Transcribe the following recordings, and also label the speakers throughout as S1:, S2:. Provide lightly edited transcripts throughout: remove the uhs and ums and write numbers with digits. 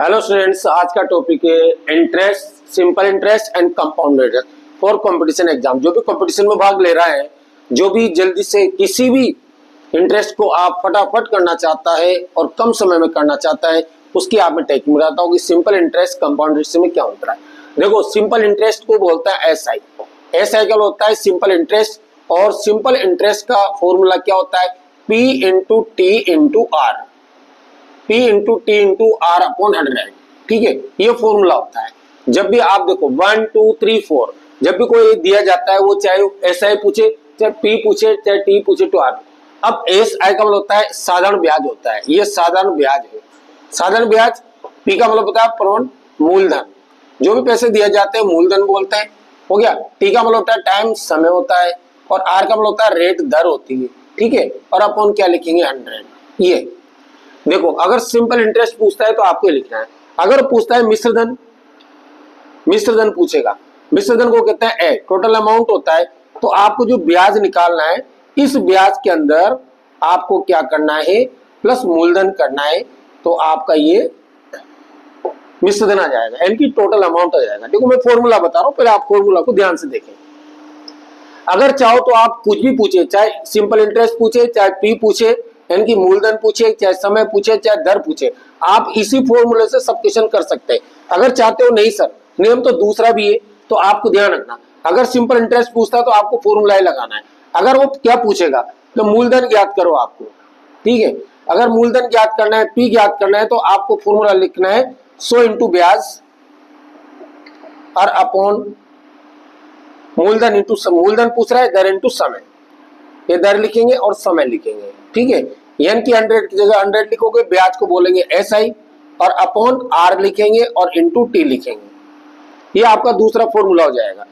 S1: Hello students, आज का topic है interest, simple interest and compound interest for competition exam. जो भी कंपटीशन में भाग ले रहा है, जो भी जल्दी से किसी भी इंटरेस्ट को आप फटाफट करना चाहता है और कम समय में करना चाहता है, उसकी आप में टेक्निक बताता हूँ कि सिंपल इंटरेस्ट कंपाउंड इंटरेस्ट में क्या होता है। देखो, सिंपल इंटरेस्ट को बोलता है एसआई। एसआई क्या होता है? Simple interest. और सिंपल इंटरेस्ट का फॉर्मूला क्या होता है? P into T into R, P into T into R upon 100। ठीक है, ये फॉर्मूला होता है। जब भी आप देखो 1 2 3 4 जब भी कोई दिया जाता है, वो चाहे SI पूछे, चाहे P पूछे, चाहे T पूछे तो आर। अब SI का मतलब होता है साधारण ब्याज होता है, ये साधारण ब्याज है। साधारण ब्याज। P का मतलब होता है प्रमाण मूलधन, जो भी पैसे दिए जाते हैं मूलधन बोलते हैं। हो गया। T का मतलब होता है टाइम, समय होता है। और R का मतलब होता है रेट, दर होती है। ठीक है, और अपॉन क्या लिखेंगे? 100। ये देखो, अगर सिंपल इंटरेस्ट पूछता है तो आपको लिखना है। अगर पूछता है मिश्र धन, मिश्र धन पूछेगा। मिश्र धन को कहते हैं ए, टोटल अमाउंट होता है। तो आपको जो ब्याज निकालना है, इस ब्याज के अंदर आपको क्या करना है? प्लस मूलधन करना है। तो आपका ये मिश्र धन आ जाएगा, इनकी टोटल अमाउंट आ जाएगा। देखो, मैं फॉर्मूला बता रहा हूं, पहले आप फॉर्मूला को ध्यान से देखें। अगर चाहो तो आप कुछ भी पूछे, चाहे सिंपल इंटरेस्ट पूछे, चाहे पी पूछे, यानी कि मूलधन पूछे, चाहे समय पूछे, चाहे दर पूछे, आप इसी फॉर्मूले से सब क्वेश्चन कर सकते हैं। अगर चाहते हो नहीं सर, नियम तो दूसरा भी है, तो आपको ध्यान रखना। अगर सिंपल इंटरेस्ट पूछता है तो आपको फॉर्मूला ही लगाना है। अगर वो क्या पूछेगा तो मूलधन ज्ञात करो आपको। ठीक है, अगर मूलधन ज्ञात करना है, पी ज्ञात करना है, तो आपको फॉर्मूला लिखना है 100 इंटू ब्याज और अपॉन मूलधन इंटू, मूलधन पूछ रहा है, दर इंटू समय। ये दर लिखेंगे और समय लिखेंगे। ठीक है, यानी कि 100 की जगह 100 लिखोगे, ब्याज को बोलेंगे एसआई, और अपॉन आर लिखेंगे और इंटू टी लिखेंगे। ये आपका दूसरा फॉर्मूला हो जाएगा।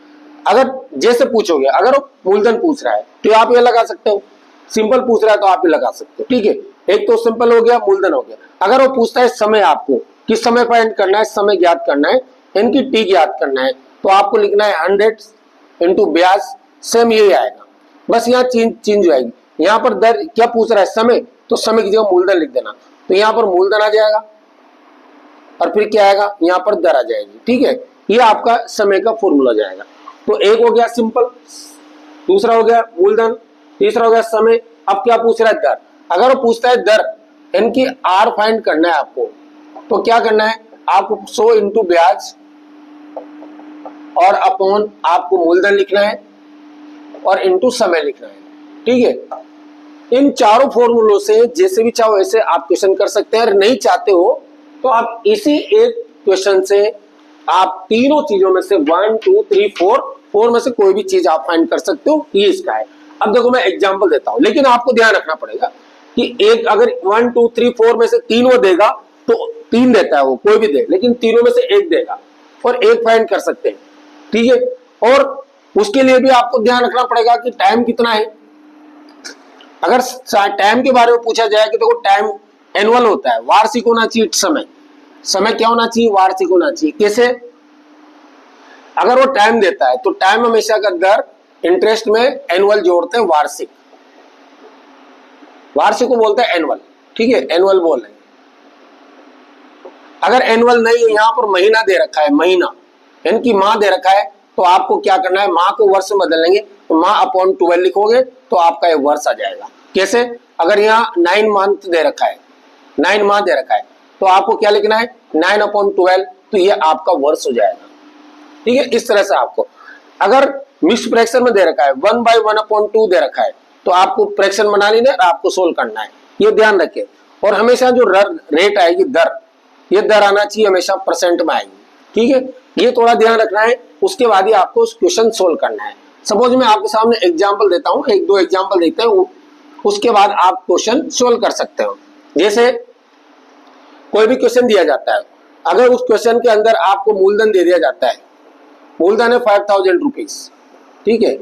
S1: अगर जैसे पूछोगे, अगर वो मूलधन पूछ रहा है तो आप ये लगा सकते हो, सिंपल पूछ रहा है तो आप ये लगा सकते हो। ठीक है, एक तो सिंपल हो गया, मूलधन हो गया। अगर वो पूछता है समय, आपको किस समय फाइंड करना है, समय ज्ञात करना है, इनकी टी ज्ञात करना है, तो आपको लिखना है 100 इंटू ब्याज। सेम यही आएगा, बस यहाँ चेंज हो जाएगी। यहाँ पर दर क्या पूछ रहा है? समय, तो समय की जगह मूलधन लिख देना, तो यहाँ पर मूलधन आ जाएगा और फिर क्या आएगा? यहाँ पर दर आ जाएगी। ठीक है, ये आपका समय का फॉर्मूला जाएगा। तो एक हो गया सिंपल, दूसरा हो गया मूलधन, तीसरा हो गया समय। अब क्या पूछ रहा है? दर। अगर वो पूछता है दर, इनकी आर फाइंड करना है आपको, तो क्या करना है? आपको 100 इंटू ब्याज और अपॉन आपको मूलधन लिखना है और इंटू समय लिखना है। ठीक है, इन चारों फॉर्मूलों से जैसे भी चाहो ऐसे आप क्वेश्चन कर सकते हैं। अगर नहीं चाहते हो तो आप इसी एक क्वेश्चन से आप तीनों चीजों में से 1 2 3 4 में से कोई भी चीज आप फाइंड कर सकते हो। ये इसका है। अब देखो, मैं एग्जांपल देता हूं, लेकिन आपको ध्यान रखना पड़ेगा कि एक अगर 1 2 3 4 में से 3 वो देगा तो 3 देता है, वो कोई भी दे, लेकिन तीनों में से एक देगा और एक फाइंड कर सकते हैं। ठीक है, और उसके लिए भी आपको ध्यान रखना पड़ेगा कि टाइम कितना है। अगर टाइम के बारे में पूछा जाए कि देखो, टाइम एनुअल होता है, वार्षिक होना चाहिए। समय, समय क्या होना चाहिए? वार्षिक होना चाहिए। कैसे? अगर वो टाइम देता है तो टाइम हमेशा का दर, इंटरेस्ट में एनुअल जोड़ते हैं, वार्षिक, वार्षिक को बोलते हैं एनुअल। ठीक है, एनुअल बोल रहे हैं। अगर एनुअल नहीं है, यहां पर महीना दे रखा है, महीना यानी कि माह दे रखा है, तो आपको क्या करना है? माह को वर्ष में बदल लेंगे, तो माह अपॉन 12 लिखोगे तो आपका ये वर्ष आ जाएगा। कैसे? अगर यहाँ 9 मंथ दे रखा है, 9 माह दे रखा है, तो आपको क्या लिखना है? 9 अपॉन 12, तो ये आपका वर्ष हो जाएगा। ठीक है, इस तरह से आपको, अगर मिक्स फ्रैक्शन में दे रखा है 1/1/2 दे रखा है, तो आपको फ्रैक्शन बना लेना है, आपको सोल्व करना है। ये ध्यान रखें। और हमेशा जो रेट आएगी, दर, ये दर आना चाहिए हमेशा परसेंट में आएगी। ठीक है, ये थोड़ा ध्यान रखना है। उसके बाद ही आपको क्वेश्चन सोल्व करना है। सपोज मैं आपके सामने एग्जांपल देता हूं, एक दो एग्जांपल देते हैं, उसके बाद आप क्वेश्चन सोल्व कर सकते हो। जैसे कोई भी क्वेश्चन दिया जाता है, अगर उस क्वेश्चन के अंदर आपको मूलधन दे दिया जाता है, मूलधन है 5000 रुपीज। ठीक है,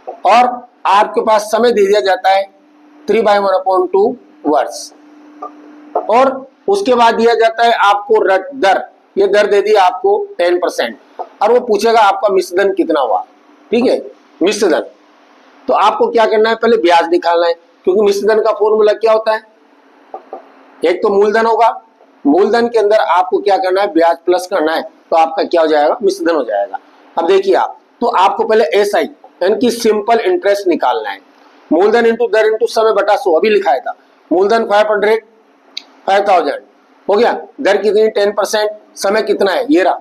S1: और आपके पास समय दे दिया जाता है 3/1/2 वर्ष, और उसके बाद दिया जाता है आपको दर, ये दर दे दी आपको 10%, और वो पूछेगा आपका मिश्रधन कितना हुआ। ठीक है, मिश्रधन, तो आपको क्या करना है? पहले ब्याज निकालना है, क्योंकि मिश्रधन का फॉर्मूला क्या होता है? एक तो मूलधन होगा मूलधन के अंदर आपको क्या करना है, ब्याज प्लस करना है, तो आपका क्या हो जाएगा, मिश्र धन हो जाएगा। अब देखिए आप, तो आपको पहले एसआई यानी कि सिंपल इंटरेस्ट निकालना है। मूलधन इंटू दर इंटू समय बटा 100 अभी लिखाया था। मूलधन 5000 हो गया, दर कितनी 10%, समय कितना है ये रहा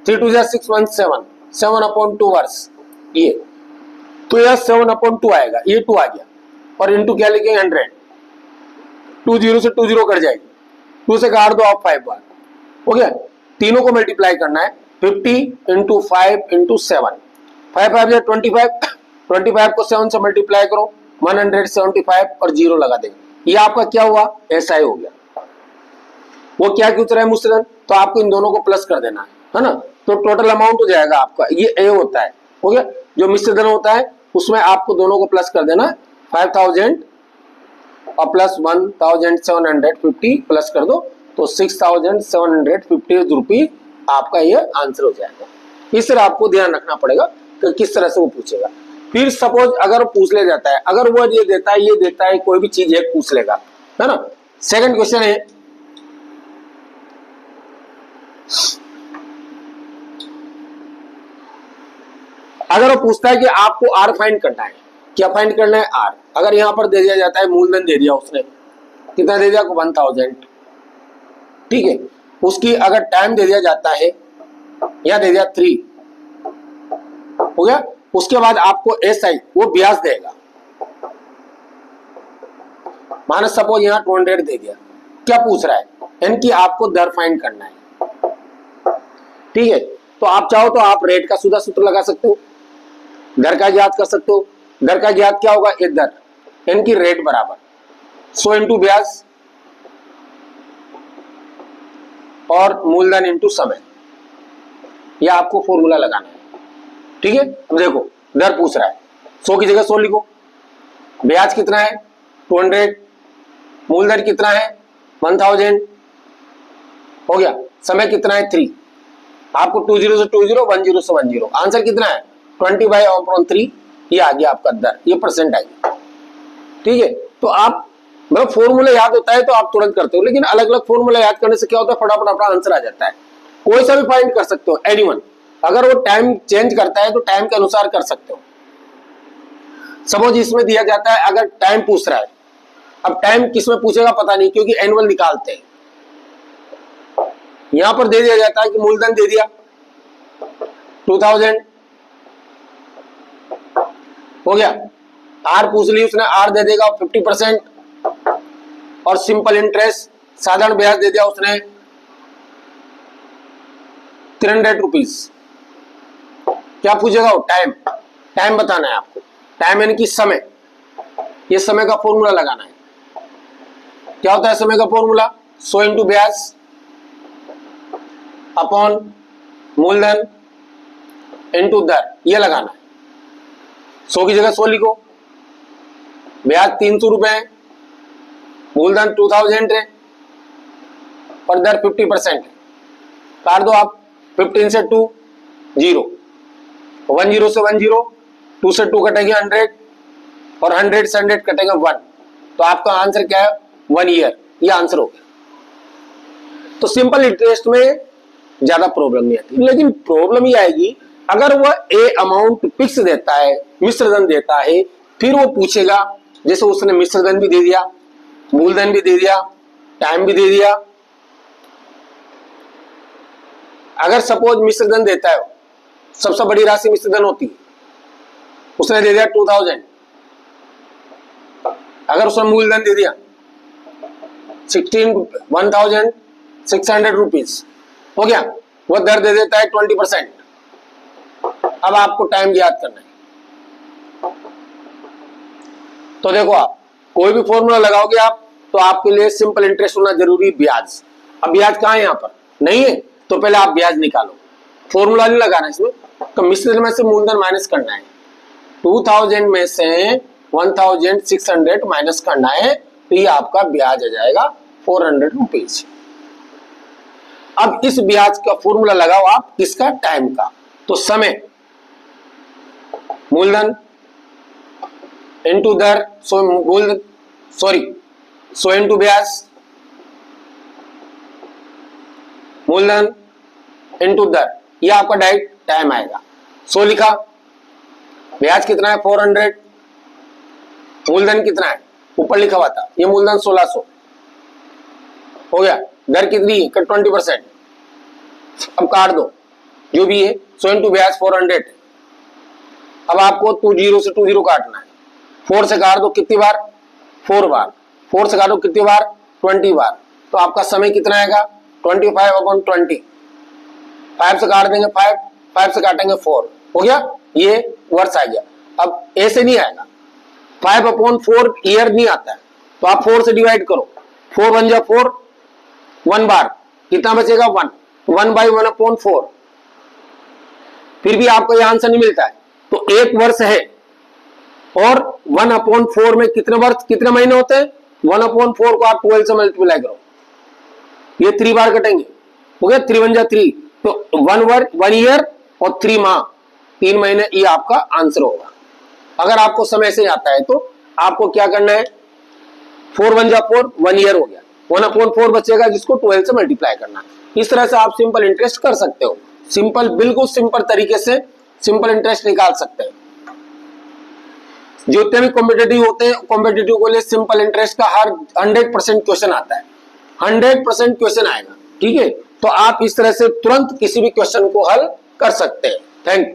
S1: 3 2 617 7/2 वर्ष, ये तो यह 7/2 आएगा, ये 2 आ गया और इंटू क्या लिखेंगे 100, 2 0 से 2 0 कट जाएगी, 2 से काट दो आप 5 बार, हो गया। तीनों को मल्टीप्लाई करना है 50 इंटू 5 इंटू 7, 5 5 या 25 को 7 से मल्टीप्लाई करो 175 और 0 लगा देंगे, ये आपका क्या हुआ, एसआई हो गया। वो क्या क्यों रहा है, मिश्रधन, तो आपको इन दोनों को प्लस कर देना है ना, तो टोटल अमाउंट हो जाएगा आपका, ये ए होता है, हो गया। जो मिश्रधन होता है उसमें आपको दोनों को प्लस कर देना है, 5000 और प्लस 1750 प्लस कर दो तो 6750 रुपीज आपका ये आंसर हो जाएगा। इस तरह आपको ध्यान रखना पड़ेगा कि किस तरह से वो पूछेगा। फिर सपोज अगर पूछ ले जाता है, अगर वो ये देता है कोई भी चीज एक पूछ लेगा, है ना। सेकंड क्वेश्चन है, अगर वो पूछता है कि आपको आर फाइंड करना है, क्या फाइंड करना है, आर। अगर यहां पर दे दिया जाता है, मूलधन दे दिया उसने, कितना दे दिया 1000, ठीक है। उसकी अगर टाइम दे दिया जाता है, या दे दिया 3, हो गया। उसके बाद आपको एसआई वो ब्याज देगा, माना सपोज यहां 200 दे दिया, क्या पूछ रहा है, यानी कि आपको दर फाइंड करना है, ठीक है। तो आप चाहो तो आप रेट का सीधा सूत्र लगा सकते हो, दर का ज्ञात कर सकते हो। दर का ज्ञात क्या होगा, एक दर यानी कि रेट बराबर 100 इंटू ब्याज और मूलधन इंटू समय, यह आपको फॉर्मूला लगाना है, ठीक है। अब देखो दर पूछ रहा है, 100 की जगह 100 लिखो, ब्याज कितना है 200, मूलधन कितना है 1000, हो गया। समय कितना है 3, आपको 20 से 20 10 से 10, आंसर कितना है 20/3, ये आ गया आपका दर, ये परसेंट आ गया, ठीक है। तो आप मतलब फॉर्मूला याद होता है तो आप तुरंत करते हो, लेकिन अलग अलग फॉर्मूला याद करने से क्या होता है, फटाफट अपना आंसर आ जाता है। कोई सा भी फाइंड कर सकते हो, एनीवन। अगर वो टाइम चेंज करता है तो टाइम के अनुसार कर सकते हो। सपोज इसमें दिया जाता है, अगर टाइम पूछ रहा है, अब टाइम किसमें पूछेगा पता नहीं, क्योंकि एनुअल निकालते हैं। यहां पर दे दिया जाता है कि मूलधन दे दिया 2000, हो गया। आर पूछ ली उसने, आर दे देगा 50%, और सिंपल इंटरेस्ट साधारण ब्याज दे दिया उसने 300 रुपीज। क्या पूछेगा वो, टाइम, टाइम बताना है आपको, टाइम यानी कि समय, ये समय का फॉर्मूला लगाना है। क्या होता है समय का फॉर्मूला, 100 इंटू ब्याज अपॉन मूलधन इंटू दर, ये लगाना है। 100 की जगह 100 लिखो, ब्याज 300 रुपए है, मूलधन 2000 है और दर 50% है। काट दो आप, 15 से 2 0, 10 से 10, 2 से 2 कटेंगे 100 और 100 से 100 कटेंगे 1, तो आपका आंसर क्या है 1 ईयर, ये आंसर हो गया। तो सिंपल इंटरेस्ट में ज्यादा प्रॉब्लम नहीं आती, लेकिन प्रॉब्लम ये आएगी अगर वह ए अमाउंट फिक्स देता है, मिश्रधन देता है, फिर वो पूछेगा, जैसे उसने मिश्रधन भी दे दिया, मूलधन भी दे दिया, टाइम भी दे दिया। अगर सपोज मिश्रधन देता है, सबसे बड़ी राशि मिश्रधन होती है, उसने दे दिया 2000, अगर उसने मूलधन दे दिया 16,600 रुपीज, हो गया। वो दर दे देता है 20%। अब आपको टाइम याद करना है, तो देखो आप कोई भी फॉर्मूला लगाओगे आप, तो आपके लिए सिंपल इंटरेस्ट होना जरूरी, ब्याज। अब ब्याज कहाँ है, यहाँ पर नहीं है, तो पहले आप ब्याज निकालो, फॉर्मूला नहीं लगाना इसमें। तो मिश्रधन में से मूलधन माइनस करना है, 2000 में से 1600 माइनस करना है, तो ये आपका ब्याज आ जाएगा 400 रुपीज। अब इस ब्याज का फॉर्मूला लगाओ आप, किसका, टाइम का। तो समय मूलधन इंटू दर, 100 इंटू ब्याज मूलधन इनटू दर, ये आपका डायरेक्ट टाइम आएगा। 100 लिखा, ब्याज कितना है 400, मूलधन कितना है ऊपर लिखा हुआ था, ये मूलधन 1600 हो गया। दर कितनी है 20%, अब काट दो जो भी है, 100 इंटू ब्याज 400। अब आपको 20 से 20 काटना है, 4 से काट दो कितनी बार 4 बार, 4 से काटो कितनी बार 20 बार, तो आपका समय कितना आएगा 25/20, 5 से काट देंगे 5, 5 से काटेंगे 4, हो गया, ये वर्ष आ गया। अब ऐसे नहीं आएगा, 5/4 ईयर नहीं आता है, तो आप 4 से डिवाइड करो, 4 बन जा 4, 1 बार कितना बचेगा 1, 1/1/4, फिर भी आपको ये आंसर नहीं मिलता है, तो 1 वर्ष है और 1/4 में कितने वर्ष कितने महीने होते हैं, 1/4 को आप 12 से मल्टीप्लाई करो, ये 3 बार कटेंगे, हो गया 3 1 3, तो 1 ईयर और 3 माह 3 महीने, ये आपका आंसर होगा। अगर आपको समय से आता है तो आपको क्या करना है, 4 1 4, 1 ईयर हो गया, 1/4 बचेगा जिसको 12 से मल्टीप्लाई करना। इस तरह से आप सिंपल इंटरेस्ट कर सकते हो, सिंपल बिल्कुल सिंपल तरीके से सिंपल इंटरेस्ट निकाल सकते हैं। जितने भी कॉम्पिटिटिव होते हैं, कॉम्पिटिटिव के लिए सिंपल इंटरेस्ट का हर 100% क्वेश्चन आता है, 100% क्वेश्चन आएगा, ठीक है। तो आप इस तरह से तुरंत किसी भी क्वेश्चन को हल कर सकते हैं। Thank you.